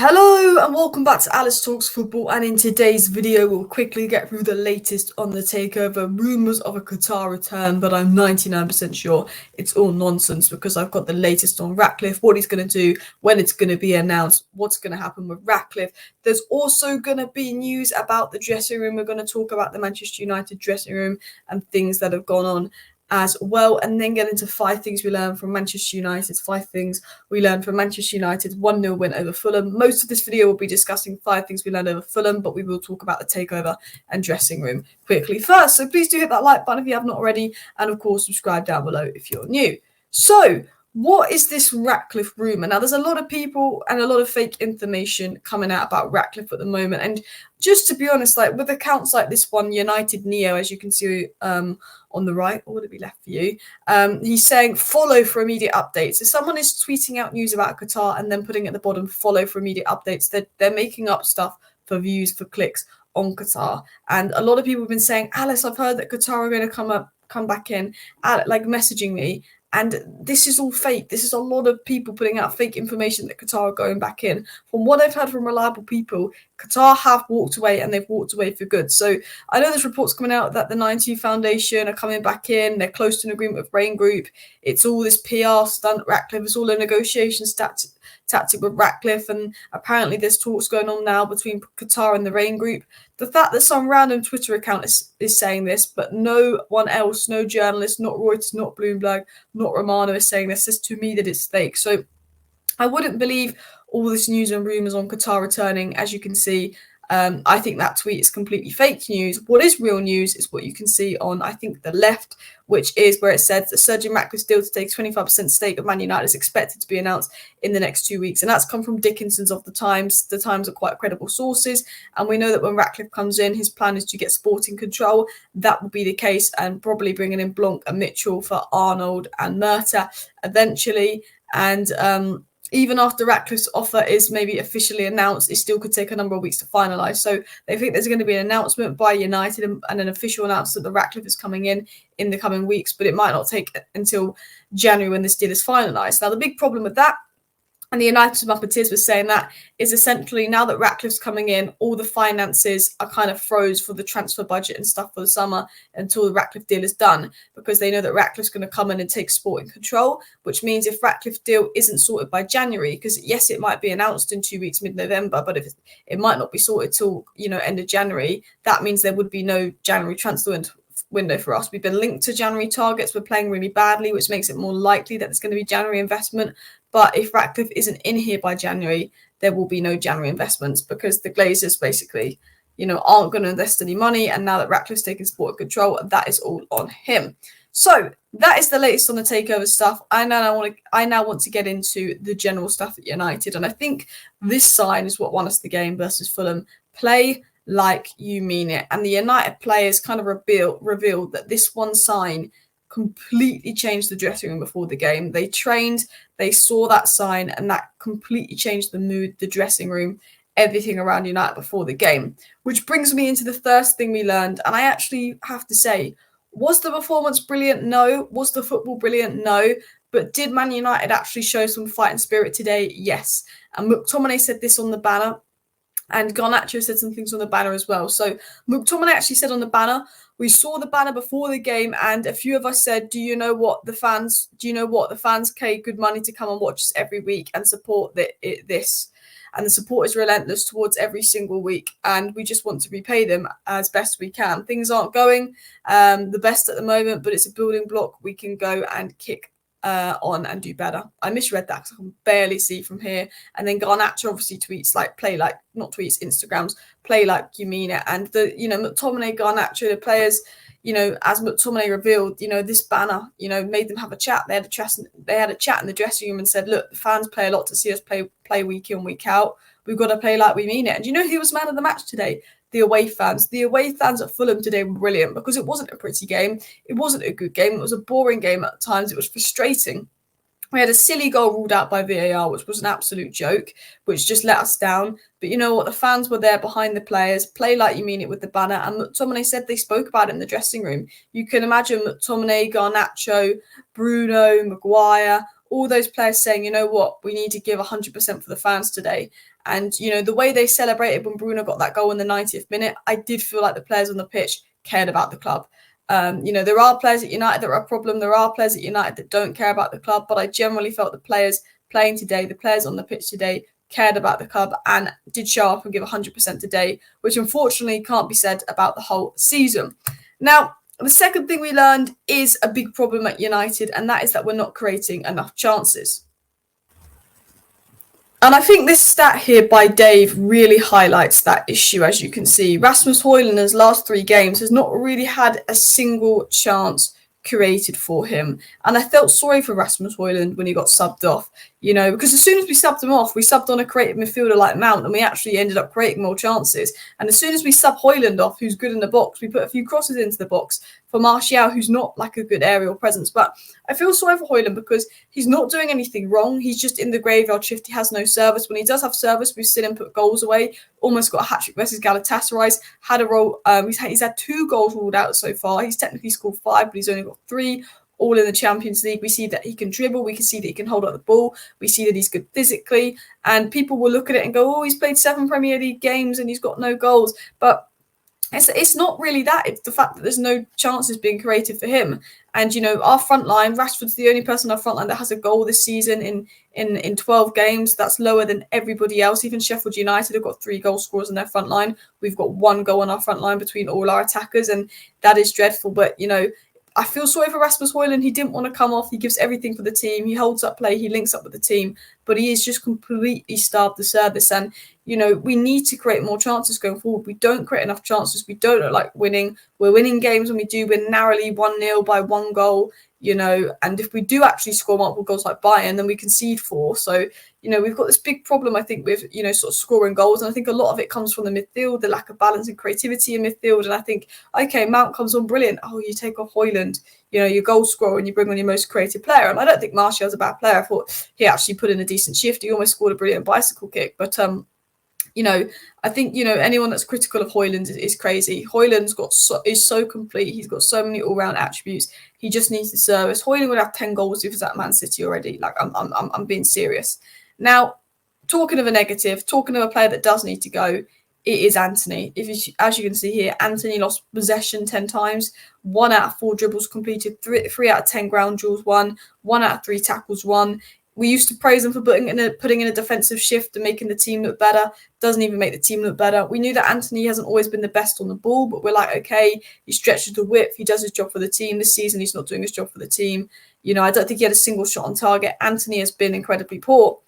Hello and welcome back to Alice Talks Football, and in today's video we'll quickly get through the latest on the takeover. Rumours of a Qatar return, but I'm 99% sure it's all nonsense because I've got the latest on Ratcliffe, what he's going to do, when it's going to be announced, what's going to happen with Ratcliffe. There's also going to be news about the dressing room. We're going to talk about the Manchester United dressing room and things that have gone on as well, and then get into 5 things we learned from Manchester United, 5 things we learned from Manchester United's 1-0 win over Fulham. Most of this video will be discussing 5 things we learned over Fulham, but we will talk about the takeover and dressing room quickly first. So please do hit that like button if you have not already, and of course subscribe down below if you're new. So what is this Ratcliffe rumour? Now, there's a lot of people and a lot of fake information coming out about Ratcliffe at the moment. And just to be honest, like with accounts like this one, United Neo, as you can see on the right, or would it be left for you? He's saying follow for immediate updates. So someone is tweeting out news about Qatar and then putting at the bottom follow for immediate updates. They're making up stuff for views, for clicks on Qatar. And a lot of people have been saying, Alice, I've heard that Qatar are going to come back in, like messaging me. And this is all fake. This is a lot of people putting out fake information that Qatar are going back in. From what I've heard from reliable people, Qatar have walked away, and they've walked away for good. So I know there's reports coming out that the 90 Foundation are coming back in. They're close to an agreement with Rain Group. It's all this PR stunt, Ratcliffe. It's all a negotiation tactic with Ratcliffe. And apparently there's talks going on now between Qatar and the Rain Group. The fact that some random Twitter account is saying this, but no one else, no journalist, not Reuters, not Bloomberg, not Romano is saying this, says to me that it's fake. So I wouldn't believe all this news and rumours on Qatar returning. As you can see, I think that tweet is completely fake news. What is real news is what you can see on, I think, the left, which is where it says the Sergio Ratcliffe's deal to take 25% stake of Man United is expected to be announced in the next 2 weeks. And that's come from Dickinson's of the Times. The Times are quite credible sources. And we know that when Ratcliffe comes in, his plan is to get sporting control. That will be the case, and probably bringing in Blanc and Mitchell for Arnold and Murta eventually. And even after Ratcliffe's offer is maybe officially announced, it still could take a number of weeks to finalise. So they think there's going to be an announcement by United and an official announcement that Ratcliffe is coming in the coming weeks, but it might not take until January when this deal is finalised. Now, the big problem with that, and the United Muppeteers was saying that, is essentially now that Ratcliffe's coming in, all the finances are kind of froze for the transfer budget and stuff for the summer until the Ratcliffe deal is done, because they know that Ratcliffe's going to come in and take sporting control, which means if Ratcliffe's deal isn't sorted by January, because yes, it might be announced in 2 weeks, mid-November, but if it might not be sorted till, end of January, that means there would be no January transfer window for us. We've been linked to January targets. We're playing really badly, which makes it more likely that there's going to be January investment. But if Ratcliffe isn't in here by January, there will be no January investments, because the Glazers basically, aren't going to invest any money. And now that Ratcliffe's taking sport control, that is all on him. So that is the latest on the takeover stuff. I now want to get into the general stuff at United. And I think this sign is what won us the game versus Fulham. Play like you mean it. And the United players kind of revealed that this one sign completely changed the dressing room before the game. They trained, they saw that sign, and that completely changed the mood, the dressing room, everything around United before the game. Which brings me into the first thing we learned. And I actually have to say, was the performance brilliant? No. Was the football brilliant? No. But did Man United actually show some fighting spirit today? Yes. And McTominay said this on the banner, and Garnacho said some things on the banner as well. So McTominay actually said on the banner, we saw the banner before the game, and a few of us said, do you know what? The fans pay good money to come and watch us every week and support this. And the support is relentless towards every single week. And we just want to repay them as best we can. Things aren't going the best at the moment, but it's a building block. We can go and kick on and do better. I misread that because I can barely see from here. And then Garnacho obviously tweets like Instagrams, play like you mean it. And McTominay, Garnacho, the players, as McTominay revealed, this banner, made them have a chat. They had a chat in the dressing room and said, look, the fans play a lot to see us play week in, week out. We've got to play like we mean it. And who was man of the match today? The away fans. The away fans at Fulham today were brilliant, because it wasn't a pretty game. It wasn't a good game. It was a boring game at times. It was frustrating. We had a silly goal ruled out by VAR, which was an absolute joke, which just let us down. But you know what? The fans were there behind the players. Play like you mean it with the banner. And McTominay said they spoke about it in the dressing room. You can imagine McTominay, Garnacho, Bruno, Maguire, all those players saying, you know what, we need to give 100% for the fans today. And, you know, the way they celebrated when Bruno got that goal in the 90th minute, I did feel like the players on the pitch cared about the club. You know, there are players at United that are a problem. There are players at United that don't care about the club. But I generally felt the players playing today, the players on the pitch today, cared about the club and did show up and give 100% today, which unfortunately can't be said about the whole season. Now, the second thing we learned is a big problem at United, and that is that we're not creating enough chances. And I think this stat here by Dave really highlights that issue. As you can see, Rasmus Højlund's last 3 games has not really had a single chance created for him. And I felt sorry for Rasmus Højlund when he got subbed off, you know, because as soon as we subbed him off, we subbed on a creative midfielder like Mount, and we actually ended up creating more chances. And as soon as we sub Højlund off, who's good in the box, we put a few crosses into the box for Martial, who's not like a good aerial presence. But I feel sorry for Højlund because he's not doing anything wrong. He's just in the graveyard shift. He has no service. When he does have service, we've seen him put goals away. Almost got a hat-trick versus Galatasaray. Had a role. He's had 2 goals ruled out so far. He's technically scored 5, but he's only got 3. All in the Champions League. We see that he can dribble. We can see that he can hold up the ball. We see that he's good physically. And people will look at it and go, oh, he's played 7 Premier League games and he's got no goals. But it's not really that. It's the fact that there's no chances being created for him. And, you know, our front line, Rashford's the only person on our front line that has a goal this season in 12 games. That's lower than everybody else. Even Sheffield United have got 3 goal scorers in their front line. We've got 1 goal on our front line between all our attackers. And that is dreadful. But, you know, I feel sorry for Rasmus Højlund. He didn't want to come off. He gives everything for the team. He holds up play. He links up with the team. But he is just completely starved the service. And, you know, we need to create more chances going forward. We don't create enough chances. We don't look like winning. We're winning games when we do win narrowly 1-0 by 1 goal, you know. And if we do actually score multiple goals like Bayern, then we concede 4. So, you know, we've got this big problem, I think, with, you know, sort of scoring goals. And I think a lot of it comes from the midfield, the lack of balance and creativity in midfield. And I think, okay, Mount comes on brilliant. Oh, you take off Højlund, you know, your goal scorer, and you bring on your most creative player. And I don't think Martial's a bad player. I thought he actually put in a decent shift. He almost scored a brilliant bicycle kick. But, you know, I think, you know, anyone that's critical of Højlund is crazy. Højlund's is so complete. He's got so many all-round attributes. He just needs the service. Højlund would have 10 goals if he was at Man City already. Like, I'm being serious. Now, talking of a negative, talking of a player that does need to go, it is Antony. As you can see here, Antony lost possession 10 times. 1 out of 4 dribbles completed. 3 out of 10 ground duels won. 1 out of 3 tackles won. We used to praise him for putting in a defensive shift and making the team look better. Doesn't even make the team look better. We knew that Antony hasn't always been the best on the ball, but we're like, okay, he stretches the width. He does his job for the team. This season, he's not doing his job for the team. You know, I don't think he had a single shot on target. Antony has been incredibly poor.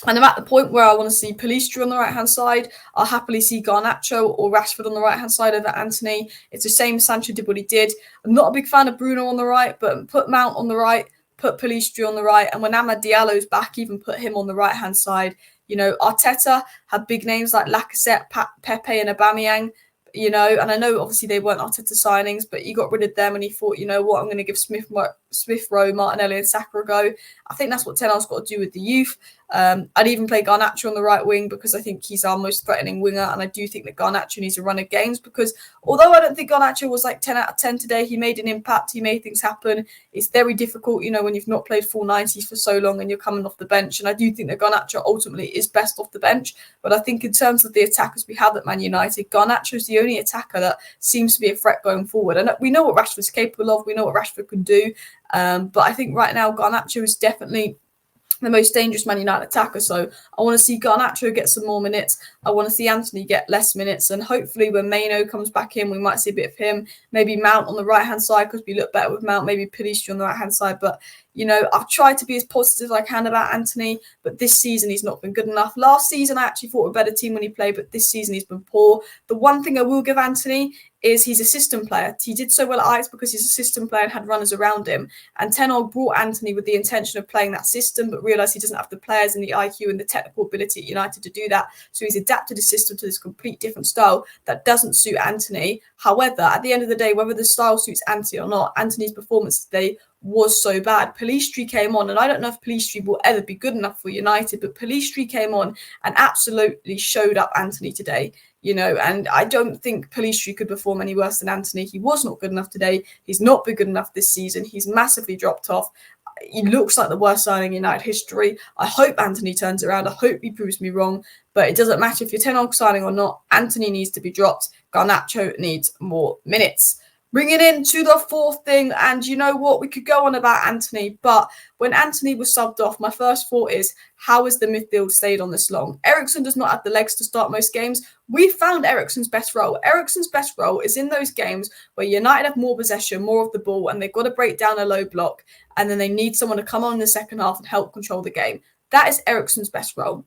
And I'm at the point where I want to see Pellistri on the right-hand side. I'll happily see Garnacho or Rashford on the right-hand side over Antony. It's the same Sancho did what he did. I'm not a big fan of Bruno on the right, but put Mount on the right, put Pellistri on the right, and when Amad Diallo's back, even put him on the right-hand side. You know, Arteta had big names like Lacazette, Pepe and Aubameyang, you know, and I know obviously they weren't Arteta signings, but he got rid of them and he thought, you know what, I'm going to give Smith Rowe, Martinelli and Saka a go. I think that's what Ten Hag's got to do with the youth. I'd even play Garnacho on the right wing because I think he's our most threatening winger, and I do think that Garnacho needs a run of games because although I don't think Garnacho was like 10 out of 10 today, he made an impact, he made things happen. It's very difficult, you know, when you've not played full 90s for so long and you're coming off the bench, and I do think that Garnacho ultimately is best off the bench, but I think in terms of the attackers we have at Man United, Garnacho is the only attacker that seems to be a threat going forward, and we know what Rashford's capable of, we know what Rashford can do, but I think right now Garnacho is definitely the most dangerous Man United attacker. So I want to see Garnacho get some more minutes. I want to see Antony get less minutes. And hopefully when Maino comes back in, we might see a bit of him. Maybe Mount on the right-hand side because we look better with Mount. Maybe Pellistri on the right-hand side. But, you know, I've tried to be as positive as I can about Antony. But this season, he's not been good enough. Last season, I actually thought a better team when he played. But this season, he's been poor. The one thing I will give Antony is he's a system player. He did so well at Ajax because he's a system player and had runners around him. And Ten Hag brought Antony with the intention of playing that system, but realised he doesn't have the players and the IQ and the technical ability at United to do that. So he's adapted his system to this complete different style that doesn't suit Antony. However, at the end of the day, whether the style suits Antony or not, Antony's performance today was so bad. Pellistri came on, and I don't know if Pellistri will ever be good enough for United, but Pellistri came on and absolutely showed up Antony today. You know, and I don't think Pellistri could perform any worse than Antony. He was not good enough today. He's not been good enough this season. He's massively dropped off. he looks like the worst signing in United history. I hope Anthony turns around. I hope he proves me wrong. But it doesn't matter if you're Ten Hag signing or not. Anthony needs to be dropped. Garnacho needs more minutes. Bringing in to the fourth thing, and you know what? We could go on about Anthony, but when Anthony was subbed off, my first thought is, how has the midfield stayed on this long? Eriksen does not have the legs to start most games. We found Eriksen's best role. Eriksen's best role is in those games where United have more possession, more of the ball, and they've got to break down a low block, and then they need someone to come on in the second half and help control the game. That is Eriksen's best role.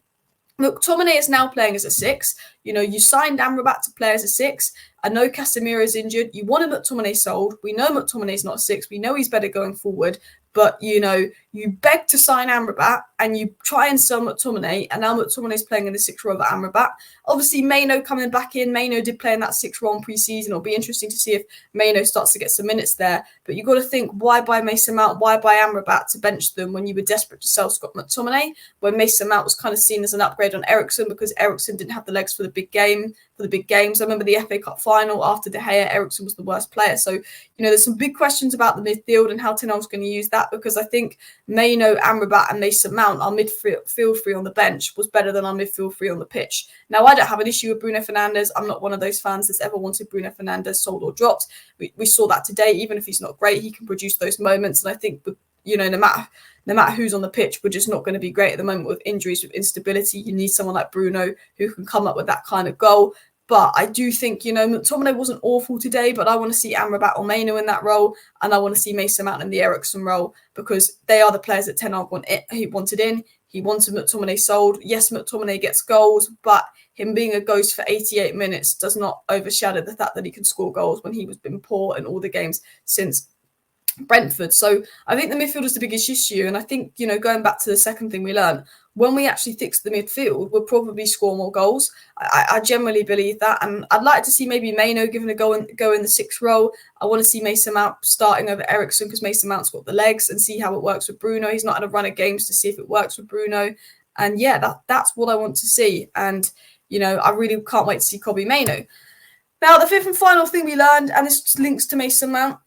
McTominay is now playing as a 6. You know, you signed Amrabat to play as a 6. I know Casemiro is injured. You wanted McTominay sold. We know McTominay's not a 6. We know he's better going forward. But, you know, you beg to sign Amrabat and you try and sell McTominay, and now McTominay's playing in the 6 role of Amrabat. Obviously, Maino coming back in. Maino did play in that 6 role in pre-season. It'll be interesting to see if Maino starts to get some minutes there. But you've got to think, why buy Mason Mount? Why buy Amrabat to bench them when you were desperate to sell Scott McTominay? When Mason Mount was kind of seen as an upgrade on Eriksen because Eriksen didn't have the legs for the big game, for the big games. I remember the FA Cup final after De Gea, Eriksen was the worst player. So, you know, there's some big questions about the midfield and how Ten Hag's going to use that, because I think Maino, Amrabat and Mason Mount, our midfield three on the bench, was better than our midfield three on the pitch. Now, I don't have an issue with Bruno Fernandes. I'm not one of those fans that's ever wanted Bruno Fernandes sold or dropped. We saw that today. Even if he's not great, he can produce those moments. And I think, you know, no matter who's on the pitch, we're just not going to be great at the moment with injuries, with instability. You need someone like Bruno who can come up with that kind of goal. But I do think, you know, McTominay wasn't awful today, but I want to see Amrabat or Maino in that role, and I want to see Mason Mount in the Eriksen role, because they are the players that Ten Hag wanted in. He wanted McTominay sold. Yes, McTominay gets goals, but him being a ghost for 88 minutes does not overshadow the fact that he can score goals when he was been poor in all the games since Brentford. So I think the midfield is the biggest issue. And I think, you know, going back to the second thing we learned, when we actually fix the midfield, we'll probably score more goals. I generally believe that. And I'd like to see maybe Maino given a go in the 6th role. I want to see Mason Mount starting over Eriksen because Mason Mount's got the legs, and see how it works with Bruno. He's not had a run of games to see if it works with Bruno. And yeah, that's what I want to see. And, you know, I really can't wait to see Kobbie Maino. Now, the 5th and final thing we learned, and this links to Mason Mount,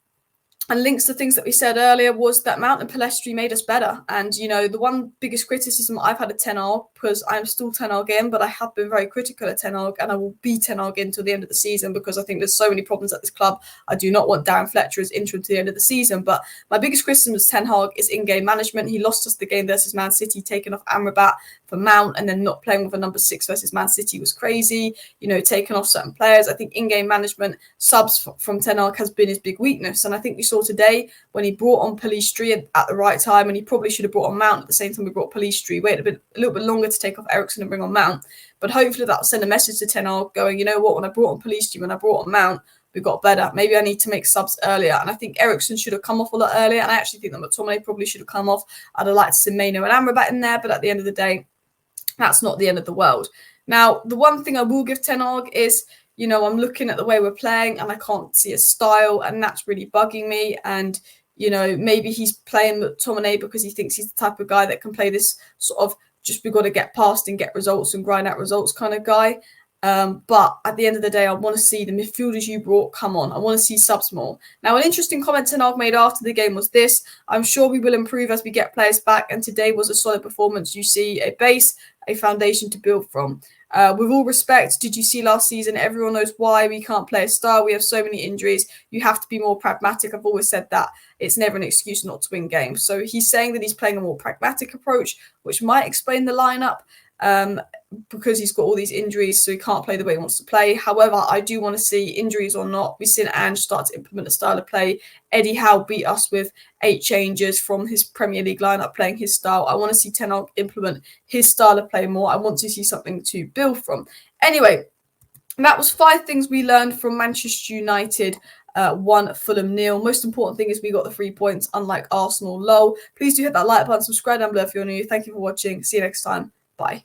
and links to things that we said earlier, was that Mount and Pellistri made us better. And, you know, the one biggest criticism I've had of Ten Hag, because I'm still Ten Hag in, but I have been very critical of Ten Hag, and I will be Ten Hag until the end of the season, because I think there's so many problems at this club. I do not want Darren Fletcher as interim to the end of the season. But my biggest criticism of Ten Hag is in-game management. He lost us the game versus Man City, taking off Amrabat for Mount, and then not playing with a number 6 versus Man City was crazy. You know, taking off certain players. I think in-game management, subs from Ten Hag has been his big weakness. And I think we saw today when he brought on Pellistri at the right time, and he probably should have brought on Mount at the same time we brought Pellistri. Waited a little bit longer to take off Eriksen and bring on Mount. But hopefully that will send a message to Ten Hag going, you know what, when I brought on Pellistri, when I brought on Mount, we got better. Maybe I need to make subs earlier. And I think Eriksen should have come off a lot earlier. And I actually think that McTominay probably should have come off. I'd have liked to see Maino and Amrabat in there, but at the end of the day, that's not the end of the world. Now, the one thing I will give Ten Hag is, you know, I'm looking at the way we're playing and I can't see a style, and that's really bugging me. And, you know, maybe he's playing McTominay because he thinks he's the type of guy that can play this sort of just we've got to get past and get results and grind out results kind of guy. But at the end of the day, I want to see the midfielders you brought come on. I want to see subs more. Now, an interesting comment Ten Hag made after the game was this: I'm sure we will improve as we get players back, and today was a solid performance. You see a base, a foundation to build from. With all respect, did you see last season? Everyone knows why we can't play a style. We have so many injuries. You have to be more pragmatic. I've always said that. It's never an excuse not to win games. So he's saying that he's playing a more pragmatic approach, which might explain the lineup. Because he's got all these injuries, so he can't play the way he wants to play. However, I do want to see, injuries or not, we've seen Ange start to implement a style of play. Eddie Howe beat us with 8 changes from his Premier League lineup playing his style. I want to see Ten Hag implement his style of play more. I want to see something to build from. Anyway, that was 5 things we learned from Manchester United 1, Fulham 0. Most important thing is we got the 3 points, unlike Arsenal. Please do hit that like button, subscribe down below if you're new. Thank you for watching. See you next time. Bye.